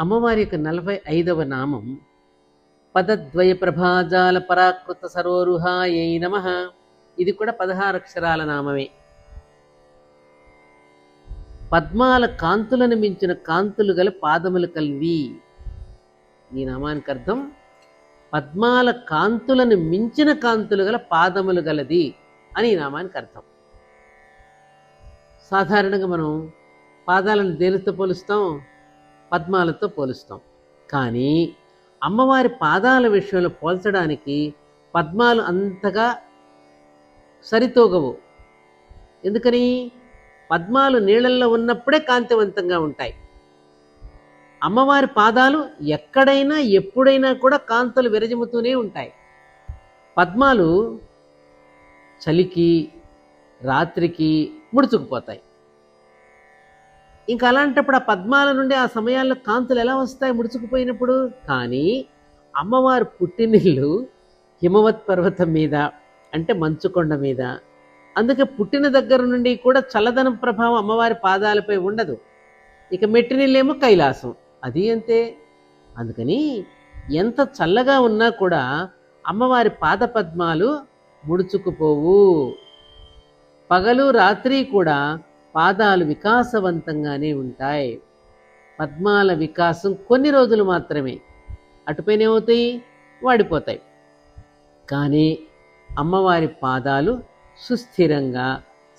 అమ్మవారి యొక్క 45వ నామం పదద్వయ ప్రభాజాల పరాకృత సరోరుహాయై నమః. ఇది కూడా 16 అక్షరాల నామమే. పద్మాల కాంతులను మించిన కాంతులు గల పాదములు కలివి. ఈ నామానికి అర్థం పద్మాల కాంతులను మించిన కాంతులు గల పాదములు గలది అని ఈ నామానికి అర్థం. సాధారణంగా మనం పాదాలను దేనితో పోలుస్తాం? పద్మాలతో పోలుస్తాం. కానీ అమ్మవారి పాదాల విషయంలో పోల్చడానికి పద్మాలు అంతగా సరితూగవు. ఎందుకని? పద్మాలు నీళ్ళల్లో ఉన్నప్పుడే కాంతివంతంగా ఉంటాయి. అమ్మవారి పాదాలు ఎక్కడైనా ఎప్పుడైనా కూడా కాంతులు విరజిమ్ముతూనే ఉంటాయి. పద్మాలు చలికి రాత్రికి ముడుచుకుపోతాయి. ఇంకా అలాంటప్పుడు ఆ పద్మాల నుండి ఆ సమయాల్లో కాంతులు ఎలా వస్తాయి ముడుచుకుపోయినప్పుడు? కానీ అమ్మవారు పుట్టినిల్లు హిమవత్ పర్వతం మీద, అంటే మంచుకొండ మీద. అందుకే పుట్టిన దగ్గర నుండి కూడా చల్లదనం ప్రభావం అమ్మవారి పాదాలపై ఉండదు. ఇక మెట్టినిల్లేమో కైలాసం, అది అంతే. అందుకని ఎంత చల్లగా ఉన్నా కూడా అమ్మవారి పాద పద్మాలు ముడుచుకుపోవు. పగలు రాత్రి కూడా పాదాలు వికాసవంతంగానే ఉంటాయి. పద్మాల వికాసం కొన్ని రోజులు మాత్రమే, అటుపైన ఏమవుతాయి? వాడిపోతాయి. కానీ అమ్మవారి పాదాలు సుస్థిరంగా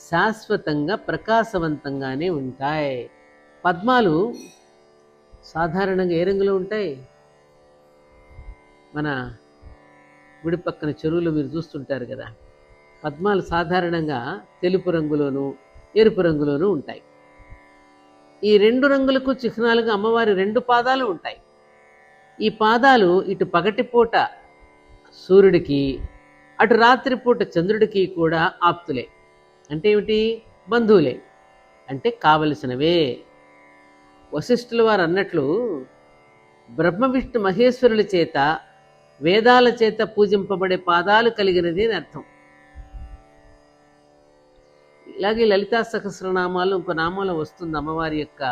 శాశ్వతంగా ప్రకాశవంతంగానే ఉంటాయి. పద్మాలు సాధారణంగా ఏ రంగులో ఉంటాయి? మన గుడి పక్కన చెరువులు మీరు చూస్తుంటారు కదా, పద్మాలు సాధారణంగా తెలుపు రంగులోను ఎరుపు రంగులోనూ ఉంటాయి. ఈ రెండు రంగులకు చిహ్నాలుగా అమ్మవారి రెండు పాదాలు ఉంటాయి. ఈ పాదాలు ఇటు పగటిపూట సూర్యుడికి, అటు రాత్రిపూట చంద్రుడికి కూడా ఆప్తులే. అంటే ఏమిటి? బంధువులే, అంటే కావలసినవే. వశిష్ఠుల వారు అన్నట్లు బ్రహ్మ విష్ణు మహేశ్వరుల చేత వేదాల చేత పూజింపబడే పాదాలు కలిగినది అని అర్థం. ఇలాగే లలితా సహస్రనామాలు ఇంకో నామంలో వస్తుంది అమ్మవారి యొక్క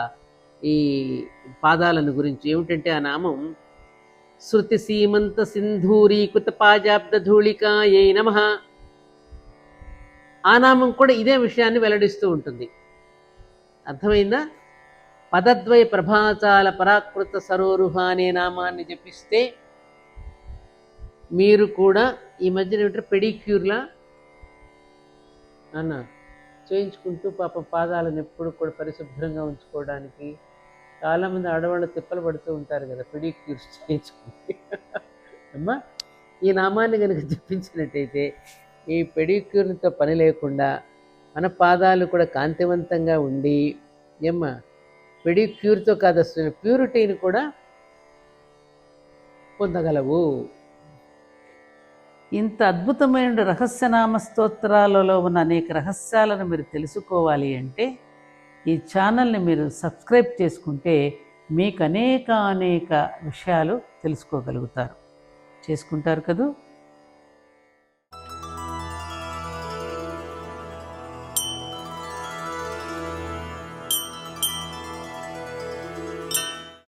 ఈ పాదాలను గురించి. ఏమిటంటే ఆ నామం శృతి సీమంత సింధూరీకృత పాజాబ్ద ధూళికాయై నమః. ఆ నామం కూడా ఇదే విషయాన్ని వెల్లడిస్తూ ఉంటుంది. అర్థమైందా? పదద్వయ ప్రభాచాల పరాకృత సరోరుహ అనే నామాన్ని జపిస్తే మీరు కూడా ఈ మధ్యన ఏమిటంటే పెడిక్యూర్లా అన్న చేయించుకుంటూ పాపం పాదాలను ఎప్పుడు కూడా పరిశుభ్రంగా ఉంచుకోవడానికి చాలామంది ఆడవాళ్ళు తిప్పలు పడుతూ ఉంటారు కదా పెడిక్యూర్స్ చేయించుకుంటే. అమ్మా, ఈ నామాన్ని కనుక జపించినట్టయితే ఈ పెడిక్యూర్తో పని లేకుండా మన పాదాలు కూడా కాంతివంతంగా ఉండి, ఏమ్మా, పెడిక్యూర్తో కాదు అసలు ప్యూరిటీని కూడా పొందగలవు. ఇంత అద్భుతమైన రహస్యనామ స్తోత్రాలలో ఉన్న అనేక రహస్యాలను మీరు తెలుసుకోవాలి అంటే ఈ ఛానల్ని మీరు సబ్స్క్రైబ్ చేసుకుంటే మీకు అనేక విషయాలు తెలుసుకోగలుగుతారు. చేసుకుంటారు కదూ?